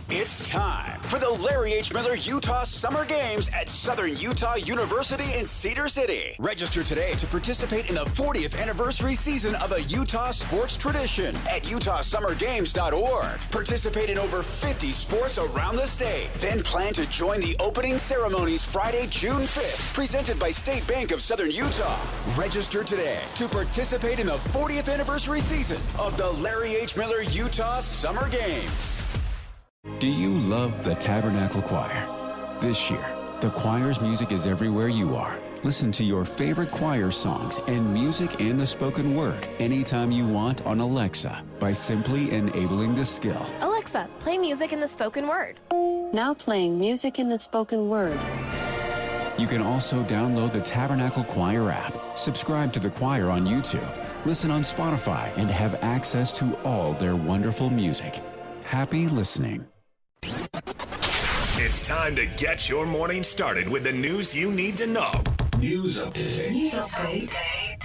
It's time for the Larry H. Miller Utah Summer Games at Southern Utah University in Cedar City. Register today to participate in the 40th anniversary season of a Utah sports tradition at utahsummergames.org. Participate in over 50 sports around the state. Then plan to join the opening ceremonies Friday, June 5th, presented by State Bank of Southern Utah. Register today to participate in the 40th anniversary season of the Larry H. Miller Utah Summer Games. Do you love the Tabernacle Choir? This year, the choir's music is everywhere you are. Listen to your favorite choir songs and music and the spoken word anytime you want on Alexa by simply enabling the skill. Alexa, play music in the spoken word. Now playing music in the spoken word. You can also download the Tabernacle Choir app, subscribe to the choir on YouTube, listen on Spotify, and have access to all their wonderful music. Happy listening. It's time to get your morning started with the news you need to know. News update.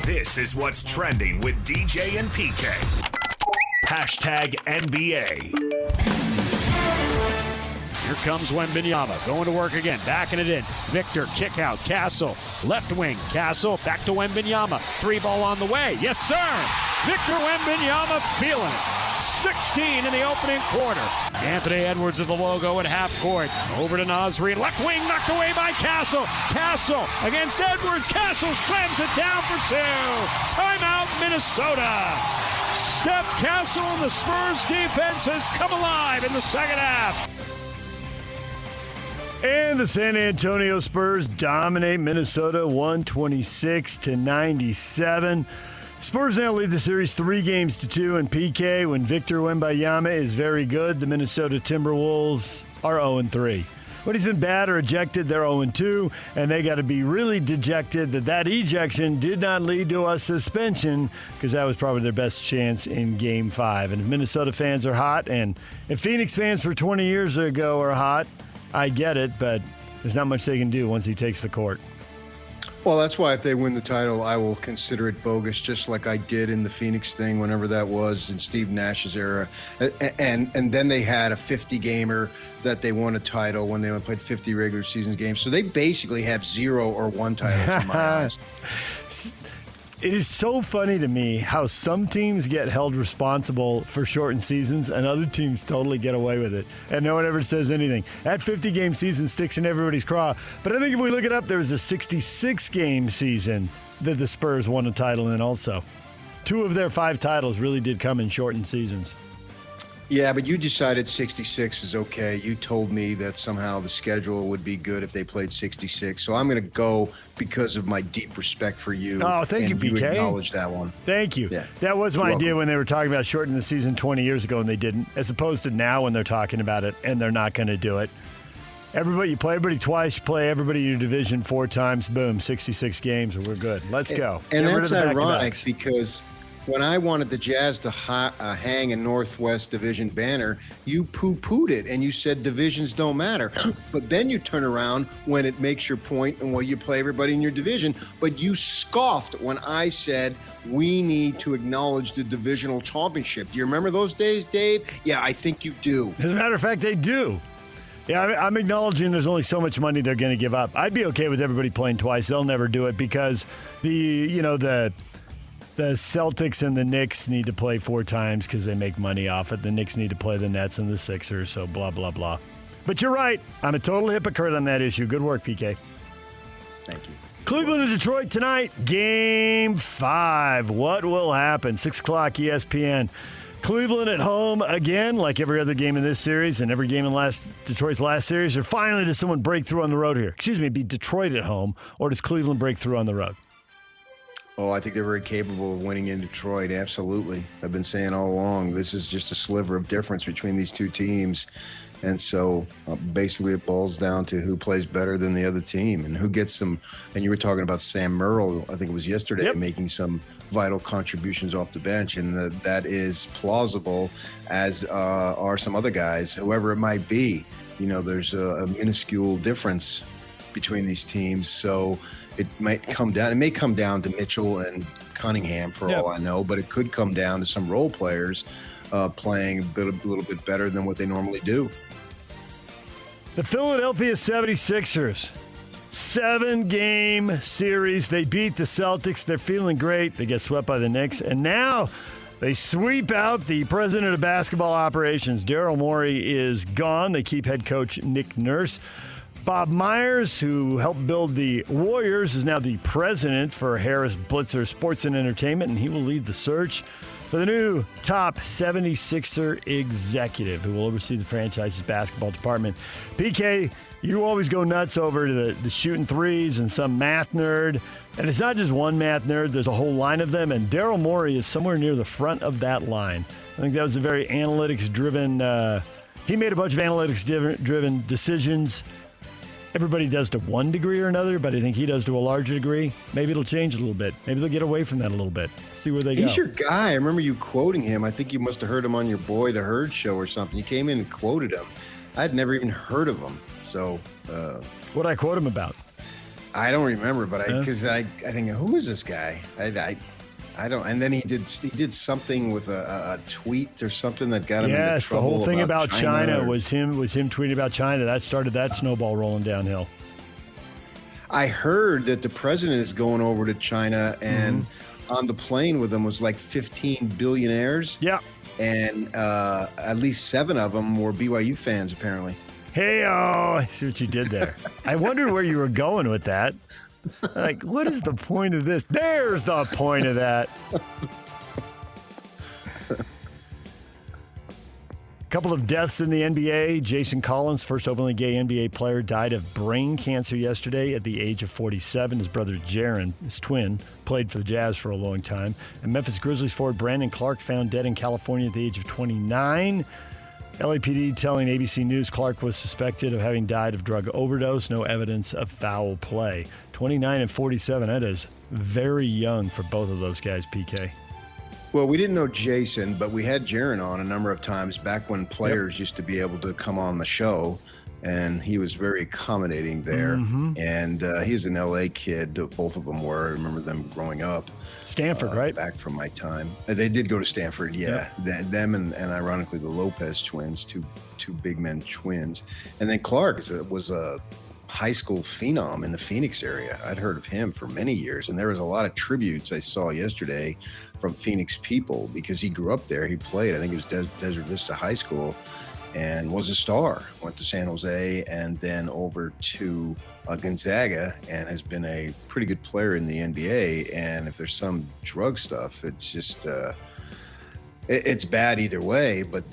This is what's trending with DJ and PK. Hashtag NBA. Here comes Wembanyama, going to work again, backing it in. Victor, kick out, Castle, left wing, Castle, back to Wembanyama. 3-ball on the way, yes sir! Victor Wembanyama feeling it. 16 in the opening quarter. Anthony Edwards of the logo at half court. Over to Nasri, left wing, knocked away by Castle. Castle against Edwards. Castle slams it down for 2. Timeout, Minnesota. Steph Castle and the Spurs defense has come alive in the second half. And the San Antonio Spurs dominate Minnesota 126-97. Spurs now lead the series 3-2 in PK. When Victor Wembanyama is very good, the Minnesota Timberwolves are 0-3. When he's been bad or ejected, they're 0-2, and they got to be really dejected that ejection did not lead to a suspension, because that was probably their best chance in Game 5. And if Minnesota fans are hot, and if Phoenix fans for 20 years ago are hot, I get it, but there's not much they can do once he takes the court. Well, that's why if they win the title, I will consider it bogus, just like I did in the Phoenix thing, whenever that was in Steve Nash's era. And then they had a 50-gamer that they won a title when they only played 50 regular season games. So they basically have 0 or 1 title in my eyes. It is so funny to me how some teams get held responsible for shortened seasons and other teams totally get away with it. And no one ever says anything. That 50-game season sticks in everybody's craw. But I think if we look it up, there was a 66-game season that the Spurs won a title in also. 2 of their 5 titles really did come in shortened seasons. Yeah, but you decided 66 is okay. You told me that somehow the schedule would be good if they played 66. So I'm going to go because of my deep respect for you. Oh, thank you, PK. You acknowledge that one. Thank you. Yeah. That was my idea when they were talking about shortening the season 20 years ago, and they didn't, as opposed to now when they're talking about it and they're not going to do it. You play everybody twice, you play everybody in your division 4 times, boom, 66 games, and we're good. Let's go. And that's ironic because when I wanted the Jazz to hang a Northwest Division banner, you poo-pooed it and you said divisions don't matter. But then you turn around when it makes your point and you play everybody in your division. But you scoffed when I said we need to acknowledge the divisional championship. Do you remember those days, Dave? Yeah, I think you do. As a matter of fact, they do. Yeah, I'm acknowledging there's only so much money they're going to give up. I'd be okay with everybody playing twice. They'll never do it because the Celtics and the Knicks need to play 4 times because they make money off it. The Knicks need to play the Nets and the Sixers, so blah, blah, blah. But you're right. I'm a total hypocrite on that issue. Good work, PK. Thank you. Cleveland and Detroit tonight, Game 5. What will happen? 6 o'clock ESPN. Cleveland at home again, like every other game in this series and every game in Detroit's last series. Or finally, does someone break through on the road here? Excuse me, be Detroit at home, or does Cleveland break through on the road? Oh, I think they're very capable of winning in Detroit. Absolutely. I've been saying all along, this is just a sliver of difference between these two teams. And so basically it boils down to who plays better than the other team and who gets some. And you were talking about Sam Merrill, I think it was yesterday, making some vital contributions off the bench. And that is plausible, as are some other guys, whoever it might be. You know, there's a minuscule difference between these teams. So it might come down. It may come down to Mitchell and Cunningham for all I know, but it could come down to some role players playing a little bit better than what they normally do. The Philadelphia 76ers. 7-game series. They beat the Celtics. They're feeling great. They get swept by the Knicks. And now they sweep out the president of basketball operations. Daryl Morey is gone. They keep head coach Nick Nurse. Bob Myers, who helped build the Warriors, is now the president for Harris Blitzer Sports and Entertainment, and he will lead the search for the new top 76er executive who will oversee the franchise's basketball department. PK, you always go nuts over to the shooting threes and some math nerd. And it's not just one math nerd. There's a whole line of them. And Daryl Morey is somewhere near the front of that line. I think that was a very analytics-driven he made a bunch of analytics-driven decisions. Everybody does to one degree or another, but I think he does to a larger degree. Maybe it'll change a little bit. Maybe they'll get away from that a little bit. See where they go. He's your guy. I remember you quoting him. I think you must have heard him on your Boy the Herd show or something. You came in and quoted him. I'd never even heard of him. So, what'd I quote him about? I don't remember, but because I think, who is this guy? I don't. And then he did something with a tweet or something that got him into trouble. Yes, the whole thing about China was him tweeting about China. That started that snowball rolling downhill. I heard that the president is going over to China, and on the plane with him was like 15 billionaires. Yeah. And at least 7 of them were BYU fans, apparently. Hey, I see what you did there. I wondered where you were going with that. Like, what is the point of this? There's the point of that. Couple of deaths in the NBA. Jason Collins, first openly gay NBA player, died of brain cancer yesterday at the age of 47. His brother Jaren, his twin, played for the Jazz for a long time. And Memphis Grizzlies forward Brandon Clark found dead in California at the age of 29. LAPD telling ABC News Clark was suspected of having died of drug overdose. No evidence of foul play. 29 and 47, that is very young for both of those guys, PK. Well, we didn't know Jason, but we had Jaren on a number of times back when players used to be able to come on the show, and he was very accommodating there. And he's an LA kid. Both of them were. I remember them growing up. Stanford, right? Back from my time. They did go to Stanford, yeah. Them and ironically the Lopez twins, two big men twins. And then Clark was a high school phenom in the Phoenix area. I'd heard of him for many years, and there was a lot of tributes I saw yesterday from Phoenix people because he grew up there. He played, I think it was Desert Vista High School, and was a star. Went to San Jose and then over to Gonzaga, and has been a pretty good player in the NBA. And if there's some drug stuff, it's just it's bad either way, but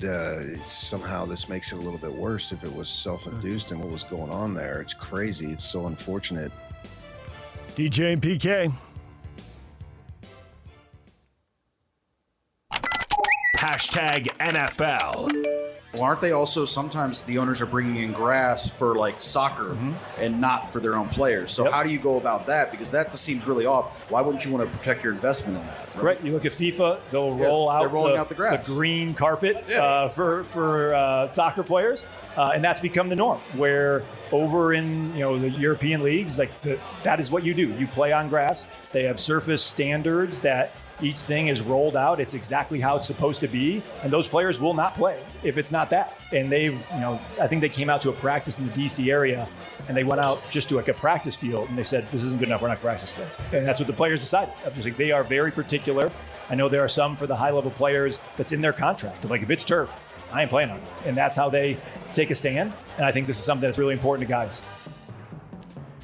somehow this makes it a little bit worse if it was self-induced and what was going on there. It's crazy. It's so unfortunate. DJ and PK. Hashtag NFL. Well, aren't they also sometimes the owners are bringing in grass for like soccer and not for their own players? So how do you go about that? Because that just seems really off. Why wouldn't you want to protect your investment in that? Right. You look at FIFA; they'll roll out the grass, the green carpet for soccer players, and that's become the norm. Where over in the European leagues, that is what you do. You play on grass. They have surface standards that. Each thing is rolled out. It's exactly how it's supposed to be. And those players will not play if it's not that. And I think they came out to a practice in the DC area and they went out just to a practice field and they said, this isn't good enough. We're not practicing today. And that's what the players decided. They are very particular. I know there are some for the high level players that's in their contract. Like if it's turf, I ain't playing on it. And that's how they take a stand. And I think this is something that's really important to guys.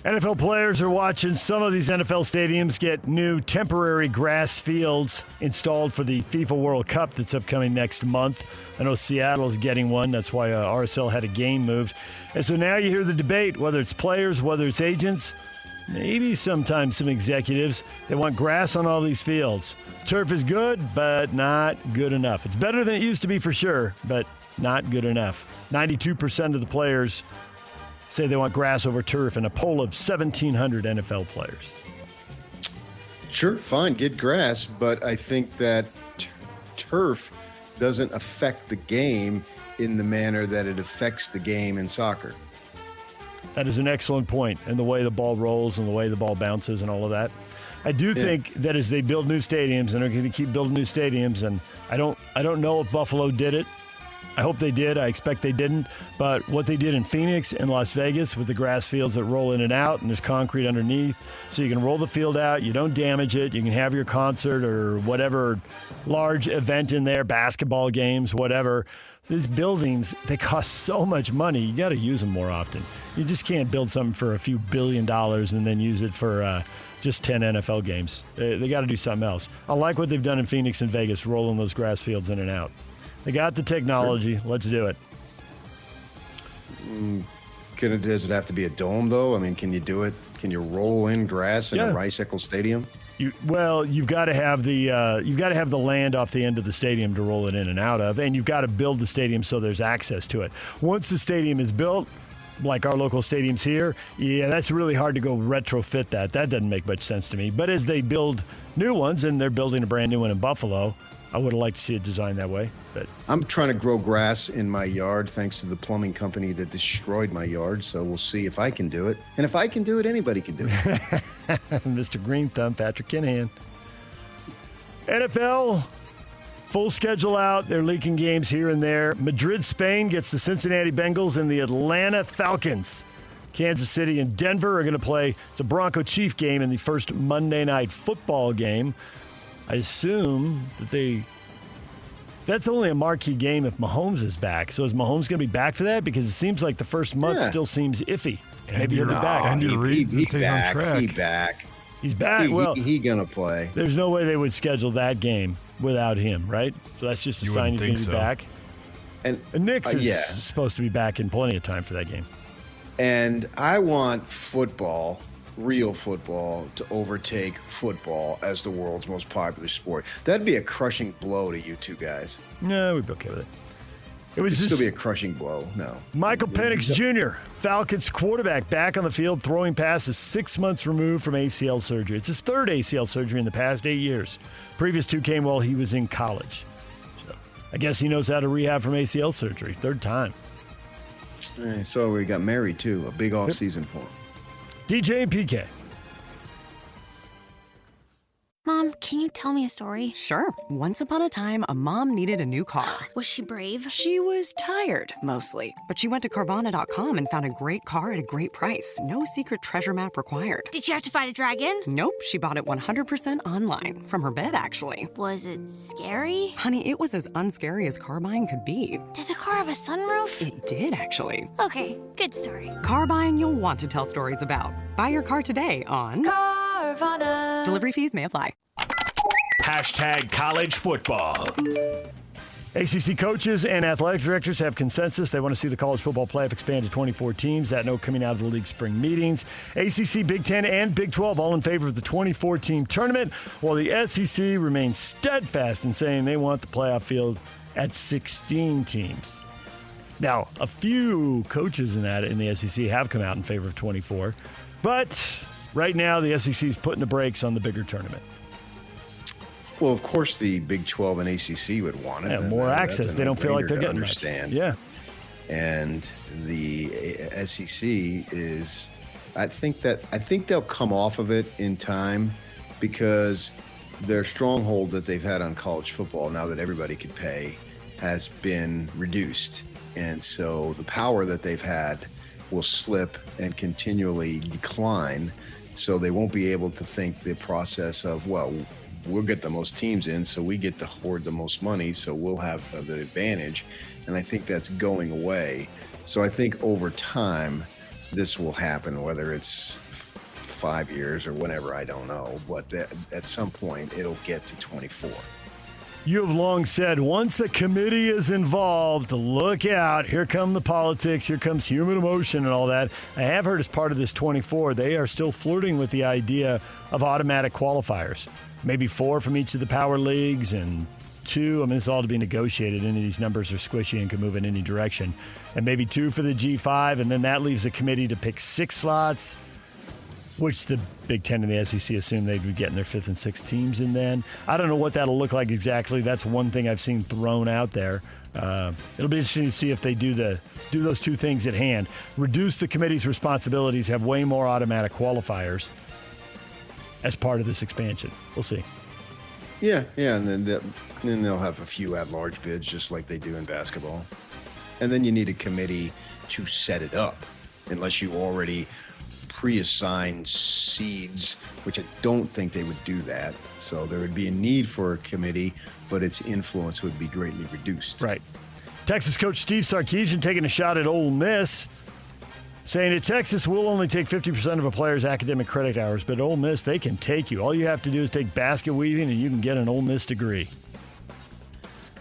NFL players are watching some of these NFL stadiums get new temporary grass fields installed for the FIFA World Cup that's upcoming next month. I know Seattle's getting one. That's why RSL had a game moved. And so now you hear the debate, whether it's players, whether it's agents, maybe sometimes some executives, they want grass on all these fields. Turf is good, but not good enough. It's better than it used to be for sure, but not good enough. 92% of the players say they want grass over turf in a poll of 1,700 NFL players. Sure, fine, get grass, but I think that turf doesn't affect the game in the manner that it affects the game in soccer. That is an excellent point, and the way the ball rolls and the way the ball bounces and all of that. I do think that as they build new stadiums, and they're going to keep building new stadiums, and I don't know if Buffalo did it, I hope they did. I expect they didn't. But what they did in Phoenix and Las Vegas with the grass fields that roll in and out, and there's concrete underneath, so you can roll the field out, you don't damage it, you can have your concert or whatever large event in there, basketball games, whatever. These buildings, they cost so much money, you got to use them more often. You just can't build something for a few $1 billion and then use it for just 10 NFL games. They got to do something else. I like what they've done in Phoenix and Vegas, rolling those grass fields in and out. They got the technology. Sure. Let's do it. Does it have to be a dome, though? I mean, can you do it? Can you roll in grass in a Rice-Eccles Stadium? You've got to have the land off the end of the stadium to roll it in and out of, and you've got to build the stadium so there's access to it. Once the stadium is built, like our local stadiums here, that's really hard to go retrofit that. That doesn't make much sense to me. But as they build new ones, and they're building a brand new one in Buffalo, I would have liked to see it designed that way. But I'm trying to grow grass in my yard thanks to the plumbing company that destroyed my yard. So we'll see if I can do it. And if I can do it, anybody can do it. Mr. Green Thumb, Patrick Kinahan. NFL, full schedule out. They're leaking games here and there. Madrid, Spain gets the Cincinnati Bengals and the Atlanta Falcons. Kansas City and Denver are going to play. It's a Bronco-Chief game in the first Monday Night Football game. I assume that that's only a marquee game if Mahomes is back. So is Mahomes going to be back for that? Because it seems like the first month still seems iffy. Maybe he'll be back. Andy Reid's back. He's back. He's going to play. There's no way they would schedule that game without him, right? So that's just a sign he's going to be back. And Knicks is supposed to be back in plenty of time for that game. And I want football, real football, to overtake football as the world's most popular sport. That'd be a crushing blow to you two guys. No, we'd be okay with it. It'd still be a crushing blow. No. Michael Penix Jr., Falcons quarterback, back on the field, throwing passes 6 months removed from ACL surgery. It's his third ACL surgery in the past 8 years. Previous two came while he was in college. So I guess he knows how to rehab from ACL surgery. Third time. So we got married, too. A big off season for him. DJ and PK. Mom, can you tell me a story? Sure. Once upon a time, a mom needed a new car. Was she brave? She was tired, mostly. But she went to Carvana.com and found a great car at a great price. No secret treasure map required. Did she have to fight a dragon? Nope. She bought it 100% online. From her bed, actually. Was it scary? Honey, it was as unscary as car buying could be. Did the car have a sunroof? It did, actually. Okay, good story. Car buying you'll want to tell stories about. Buy your car today on Carvana. Delivery fees may apply. Hashtag college football. ACC coaches and athletic directors have consensus. They want to see the college football playoff expand to 24 teams. That note coming out of the league spring meetings. ACC, Big Ten, and Big 12 all in favor of the 24-team tournament, while the SEC remains steadfast in saying they want the playoff field at 16 teams. Now, a few coaches in the SEC have come out in favor of 24, but right now the SEC is putting the brakes on the bigger tournament. Well, of course, the Big 12 and ACC would want it. Yeah, more access. They don't feel like they're getting much. Yeah. And the SEC is, I think they'll come off of it in time because their stronghold that they've had on college football, now that everybody could pay, has been reduced. And so the power that they've had will slip and continually decline. So they won't be able to think the process of, well, we'll get the most teams in, so we get to hoard the most money, so we'll have the advantage. And I think that's going away. So I think over time, this will happen, whether it's 5 years or whenever, I don't know. But at some point, it'll get to 24. You have long said, once a committee is involved, look out. Here come the politics. Here comes human emotion and all that. I have heard as part of this 24, they are still flirting with the idea of automatic qualifiers. Maybe 4 from each of the power leagues and 2. I mean, it's all to be negotiated. Any of these numbers are squishy and can move in any direction. And maybe 2 for the G5, and then that leaves a committee to pick 6 slots, which the Big Ten and the SEC assume they'd be getting their 5th and 6th teams in then. I don't know what that'll look like exactly. That's one thing I've seen thrown out there. It'll be interesting to see if they do those 2 things at hand. Reduce the committee's responsibilities, have way more automatic qualifiers as part of this expansion. We'll see. Yeah, and then they'll have a few at-large bids just like they do in basketball. And then you need a committee to set it up, unless you already pre-assigned seeds, which I don't think they would do that. So there would be a need for a committee, but its influence would be greatly reduced. Right. Texas coach Steve Sarkisian taking a shot at Ole Miss, saying at Texas, we'll only take 50% of a player's academic credit hours, but Ole Miss, they can take you. All you have to do is take basket weaving, and you can get an Ole Miss degree.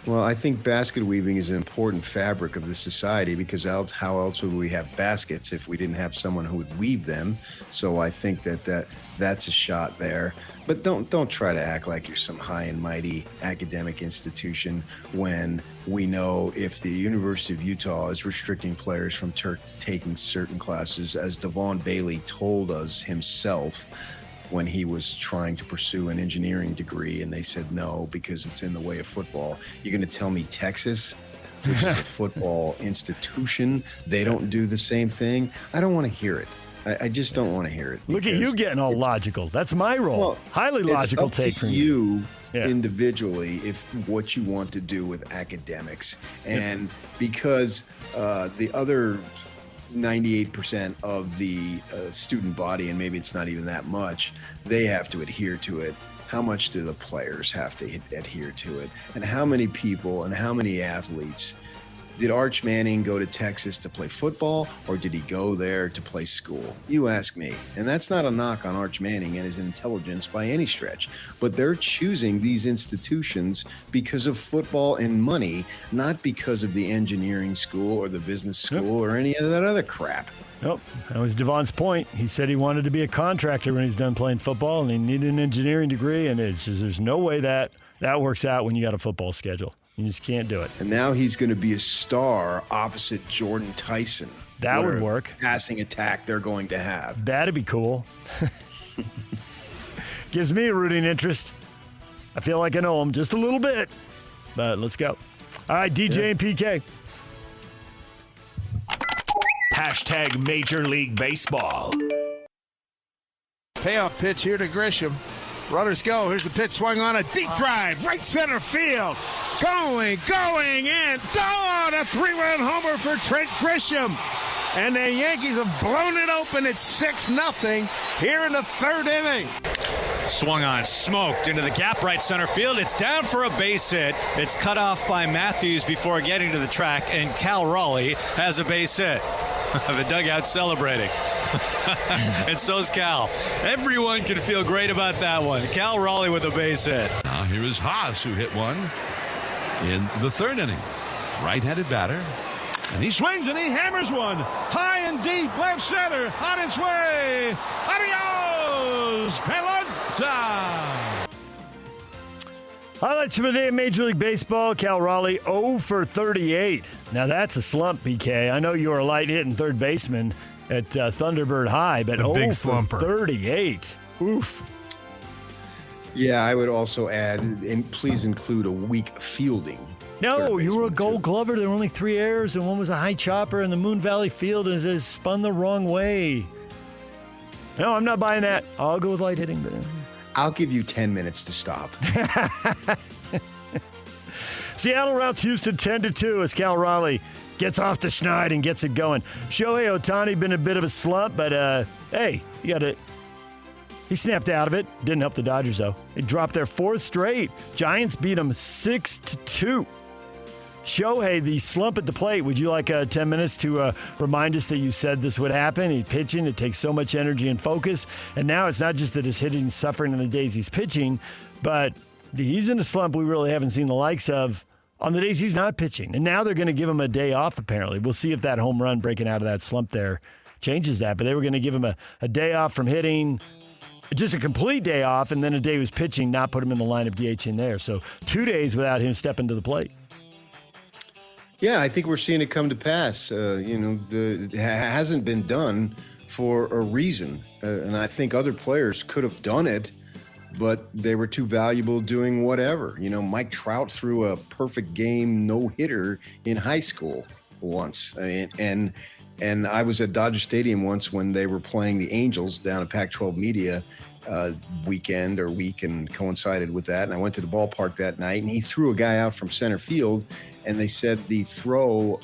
Well, I think basket weaving is an important fabric of the society, because how else would we have baskets if we didn't have someone who would weave them? So I think that's a shot there. But don't try to act like you're some high and mighty academic institution when we know if the University of Utah is restricting players from taking certain classes, as Devon Bailey told us himself when he was trying to pursue an engineering degree, and they said no because it's in the way of football. You're going to tell me Texas, which is a football institution, they don't do the same thing? I don't want to hear it. I just don't want to hear it. Look at you getting all logical. That's my role. Well, highly logical take from you. Individually, if what you want to do with academics, and because the other 98% of the student body, and maybe it's not even that much, they have to adhere to it. How much do the players have to adhere to it? And how many people and how many athletes? Did Arch Manning go to Texas to play football, or did he go there to play school? You ask me. And that's not a knock on Arch Manning and his intelligence by any stretch. But they're choosing these institutions because of football and money, not because of the engineering school or the business school or any of that other crap. Nope. That was Devon's point. He said he wanted to be a contractor when he's done playing football, and he needed an engineering degree, and there's no way that works out when you got a football schedule. You just can't do it. And now he's going to be a star opposite Jordan Tyson. That would work. Passing attack they're going to have. That'd be cool. Gives me a rooting interest. I feel like I know him just a little bit. But let's go. All right, DJ and PK. Hashtag Major League Baseball. Payoff pitch here to Grisham. Runners go. Here's the pitch swung on, a deep drive, right center field. Going, and gone! A 3-run homer for Trent Grisham. And the Yankees have blown it open. It's 6-0 here in the third inning. Swung on, smoked into the gap right center field. It's down for a base hit. It's cut off by Matthews before getting to the track, and Cal Raleigh has a base hit. The dugout celebrating. And so's Cal. Everyone can feel great about that one. Cal Raleigh with a base hit. Now here is Haas, who hit one in the third inning. Right-handed batter. And he swings and he hammers one. High and deep, left center, on its way. Adios, Pelota. Highlights from the day in Major League Baseball. Cal Raleigh 0 for 38. Now that's a slump, PK. I know you were a light hitting third baseman at Thunderbird High, but 0 for 38. Oof. Yeah, I would also add, and please include a weak fielding. No, you were a Gold Glover. There were only 3 errors, and one was a high chopper, and the Moon Valley field is spun the wrong way. No, I'm not buying that. I'll go with light hitting. But I'll give you 10 minutes to stop. Seattle routs Houston 10-2 as Cal Raleigh gets off the schneid and gets it going. Shohei Ohtani been a bit of a slump, but hey, he snapped out of it. Didn't help the Dodgers, though. They dropped their 4th straight. Giants beat them 6-2. Shohei, the slump at the plate. Would you like 10 minutes to remind us that you said this would happen? He's pitching. It takes so much energy and focus. And now it's not just that his hitting is suffering in the days he's pitching, but he's in a slump we really haven't seen the likes of on the days he's not pitching. And now they're going to give him a day off, apparently. We'll see if that home run breaking out of that slump there changes that. But they were going to give him a day off from hitting, just a complete day off, and then a day he was pitching, not put him in the lineup DH in there. So 2 days without him stepping to the plate. Yeah, I think we're seeing it come to pass. It hasn't been done for a reason. And I think other players could have done it, but they were too valuable doing whatever. Mike Trout threw a perfect game no-hitter in high school once. And I was at Dodger Stadium once when they were playing the Angels down at Pac-12 Media week and coincided with that. And I went to the ballpark that night, and he threw a guy out from center field, and they said the throw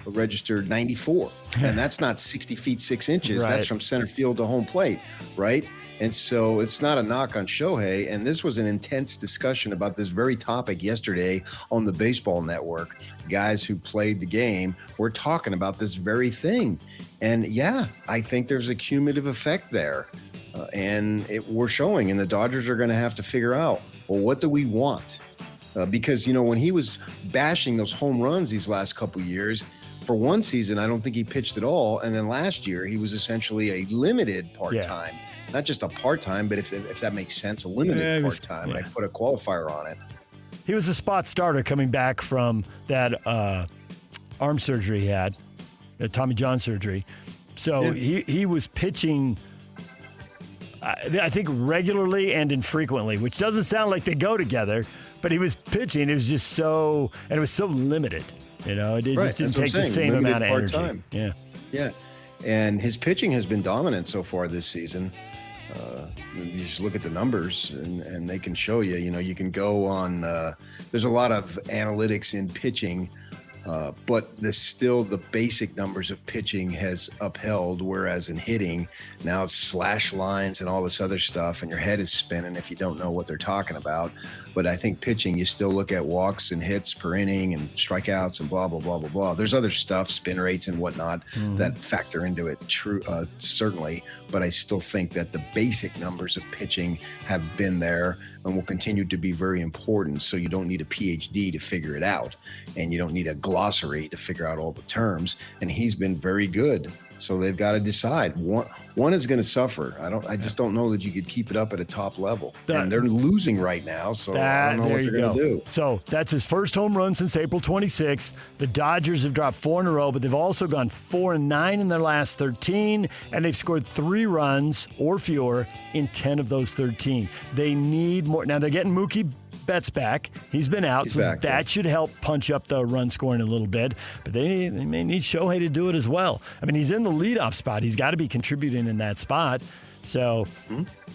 registered 94, and that's not 60 feet 6 inches. Right. That's from center field to home plate, right? And so it's not a knock on Shohei. And this was an intense discussion about this very topic yesterday on the Baseball Network. Guys who played the game were talking about this very thing. And yeah, I think there's a cumulative effect there. We're showing, and the Dodgers are going to have to figure out, well, what do we want? Because, when he was bashing those home runs these last couple years, for one season, I don't think he pitched at all. And then last year, he was essentially a limited part-time. Yeah. Not just a part-time, but if that makes sense, a limited part-time. I put a qualifier on it. He was a spot starter coming back from that arm surgery he had, Tommy John surgery. So he was pitching, I think, regularly and infrequently, which doesn't sound like they go together, but he was pitching. It was just so limited. It just didn't take the same amount of energy. Part-time. Yeah. And his pitching has been dominant so far this season. You just look at the numbers and they can show you, you can go on, there's a lot of analytics in pitching, but still the basic numbers of pitching has upheld, whereas in hitting, now it's slash lines and all this other stuff, and your head is spinning if you don't know what they're talking about. But I think pitching, you still look at walks and hits per inning and strikeouts and blah, blah, blah, blah, blah. There's other stuff, spin rates and whatnot, that factor into it, certainly. But I still think that the basic numbers of pitching have been there and will continue to be very important. So you don't need a PhD to figure it out, and you don't need a glossary to figure out all the terms. And he's been very good. So they've got to decide. One is going to suffer. I just don't know that you could keep it up at a top level. And they're losing right now, so I don't know what they're going to do. So that's his first home run since April 26th. The Dodgers have dropped 4 in a row, but they've also gone 4-9 in their last 13, and they've scored 3 runs or fewer in 10 of those 13. They need more. Now they're getting Mookie Betts back. He's been out, that should help punch up the run scoring a little bit. But they may need Shohei to do it as well. I mean, he's in the leadoff spot. He's got to be contributing in that spot. So,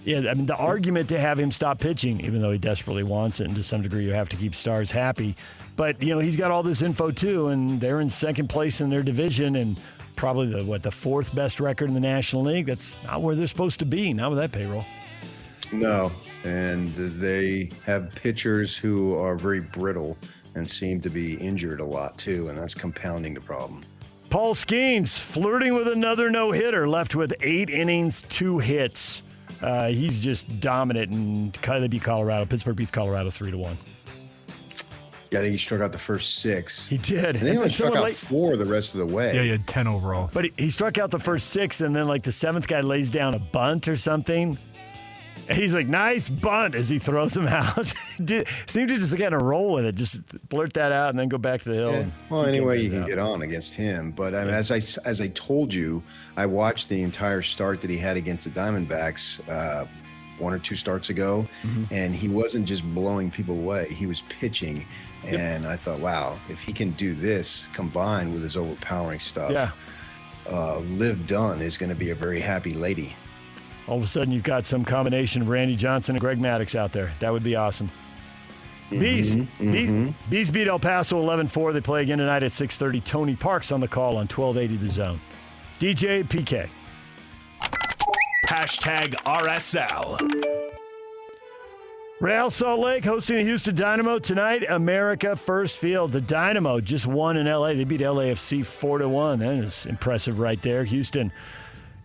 the argument to have him stop pitching, even though he desperately wants it, and to some degree you have to keep stars happy. But, he's got all this info too, and they're in second place in their division and probably the 4th best record in the National League. That's not where they're supposed to be, not with that payroll. No. And they have pitchers who are very brittle and seem to be injured a lot too, and that's compounding the problem. Paul Skeens flirting with another no-hitter, left with 8 innings, 2 hits. He's just dominant, and they beat Colorado. Pittsburgh beats Colorado 3-1. Yeah, I think he struck out the first 6. He did. And then he only struck out 4 the rest of the way. Yeah, he had 10 overall. But he struck out the first 6, and then the 7th guy lays down a bunt or something. And he's like, nice bunt, as he throws him out. Seemed to just get a roll with it. Just blurt that out and then go back to the hill. Yeah. Well, any way you can get on against him. But I mean, as I told you, I watched the entire start that he had against the Diamondbacks 1 or 2 starts ago, and he wasn't just blowing people away. He was pitching. And I thought, wow, if he can do this combined with his overpowering stuff, Liv Dunn is going to be a very happy lady. All of a sudden, you've got some combination of Randy Johnson and Greg Maddux out there. That would be awesome. Bees beat El Paso 11-4. They play again tonight at 6:30. Tony Parks on the call on 1280 The Zone. DJ PK. #RSL. Real Salt Lake hosting the Houston Dynamo tonight. America First Field. The Dynamo just won in L.A. They beat LAFC 4-1. That is impressive right there. Houston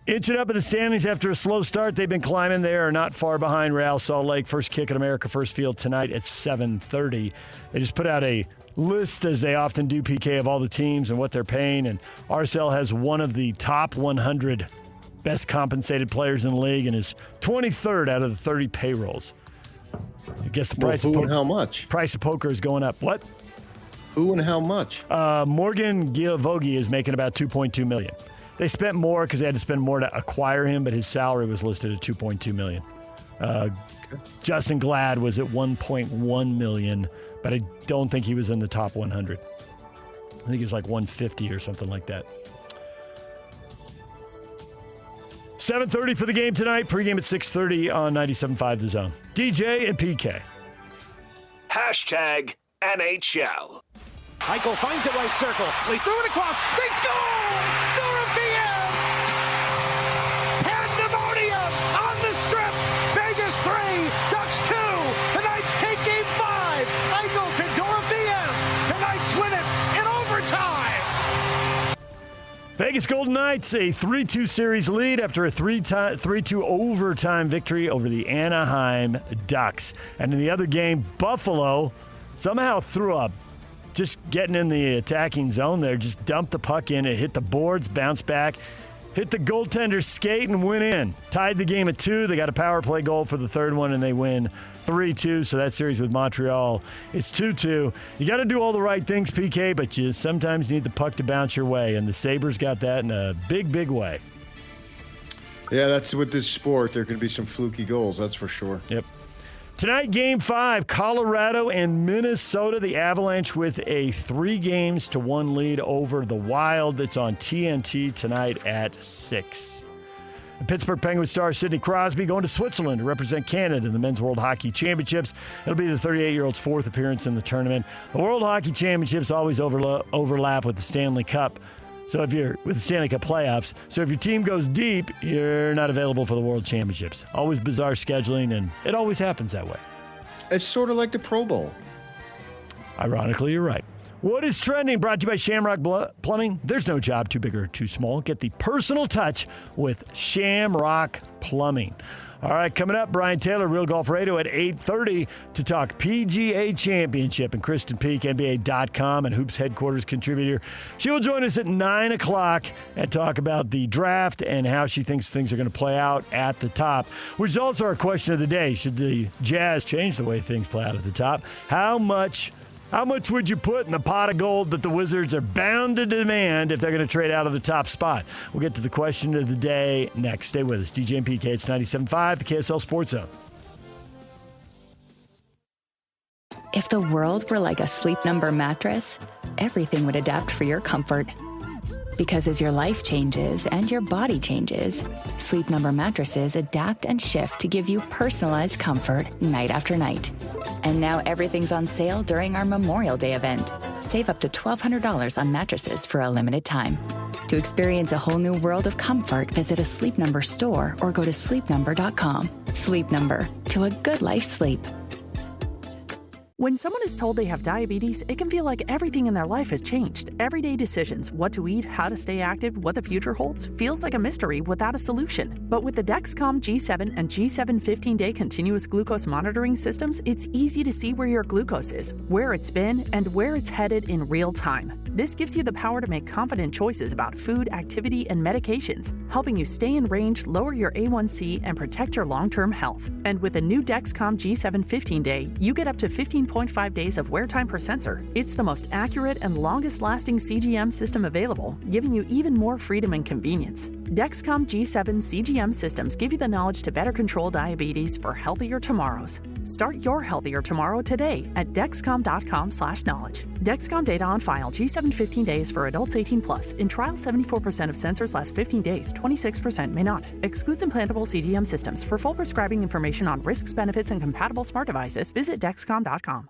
inching up in the standings after a slow start. They've been climbing. They are not far behind Real Salt Lake. First kick at America First Field tonight at 7:30. They just put out a list, as they often do, PK, of all the teams and what they're paying. And RSL has one of the top 100 best compensated players in the league and is 23rd out of the 30 payrolls. I guess the price of and how much? Price of poker is going up. What? Who and how much? Morgan Giavogi is making about $2.2 million. They spent more because they had to spend more to acquire him, but his salary was listed at $2.2 million. Justin Glad was at $1.1 million, but I don't think he was in the top 100. I think he was like 150 or something like that. 7:30 for the game tonight. Pregame at 6:30 on 97.5 The Zone. DJ and PK. #NHL. Eichel finds the right circle. They threw it across. They score! Dorothea! Pandemonium on the strip. Vegas 3, Ducks 2. The Knights take game 5. Eichel to Dorothea. The Knights win it in overtime. Vegas Golden Knights, a 3-2 series lead after a 3-2 overtime victory over the Anaheim Ducks. And in the other game, Buffalo somehow threw up. Just getting in the attacking zone there, just dumped the puck in. It hit the boards, bounced back, hit the goaltender's skate, and went in. Tied the game at 2. They got a power play goal for the third one, and they win 3-2. So that series with Montreal is 2-2. You got to do all the right things, PK, but you sometimes need the puck to bounce your way, and the Sabres got that in a big, big way. Yeah, that's with this sport. There can be some fluky goals, that's for sure. Yep. Tonight, Game 5, Colorado and Minnesota. The Avalanche with a 3-1 lead over the Wild. It's on TNT tonight at 6. The Pittsburgh Penguins star Sidney Crosby going to Switzerland to represent Canada in the Men's World Hockey Championships. It'll be the 38-year-old's 4th appearance in the tournament. The World Hockey Championships always overlap with the Stanley Cup. So if you're with the Stanley Cup playoffs, so if your team goes deep, you're not available for the World Championships. Always bizarre scheduling, and it always happens that way. It's sort of like the Pro Bowl. Ironically, you're right. What is trending? Brought to you by Shamrock Plumbing. There's no job too big or too small. Get the personal touch with Shamrock Plumbing. All right, coming up, Brian Taylor, Real Golf Radio at 8:30 to talk PGA Championship. And Kristen Peak, NBA.com and Hoops headquarters contributor. She will join us at 9 o'clock and talk about the draft and how she thinks things are going to play out at the top, which is also our question of the day. Should the Jazz change the way things play out at the top? How much would you put in the pot of gold that the Wizards are bound to demand if they're going to trade out of the top spot? We'll get to the question of the day next. Stay with us. DJ and PK, it's 97.5, the KSL Sports Zone. If the world were like a Sleep Number mattress, everything would adapt for your comfort. Because as your life changes and your body changes, Sleep Number mattresses adapt and shift to give you personalized comfort night after night. And now everything's on sale during our Memorial Day event. Save up to $1,200 on mattresses for a limited time. To experience a whole new world of comfort, visit a Sleep Number store or go to sleepnumber.com. Sleep Number, to a good night's sleep. When someone is told they have diabetes, it can feel like everything in their life has changed. Everyday decisions, what to eat, how to stay active, what the future holds, feels like a mystery without a solution. But with the Dexcom G7 and G7 15-day continuous glucose monitoring systems, it's easy to see where your glucose is, where it's been, and where it's headed in real time. This gives you the power to make confident choices about food, activity, and medications, helping you stay in range, lower your A1C, and protect your long-term health. And with the new Dexcom G7 15-day, you get up to 15.5 days of wear time per sensor. It's the most accurate and longest-lasting CGM system available, giving you even more freedom and convenience. Dexcom G7 CGM systems give you the knowledge to better control diabetes for healthier tomorrows. Start your healthier tomorrow today at Dexcom.com/knowledge. Dexcom data on file. G7 15 days for adults 18 plus. In trial, 74% of sensors last 15 days. 26% may not. Excludes implantable CGM systems. For full prescribing information on risks, benefits, and compatible smart devices, visit Dexcom.com.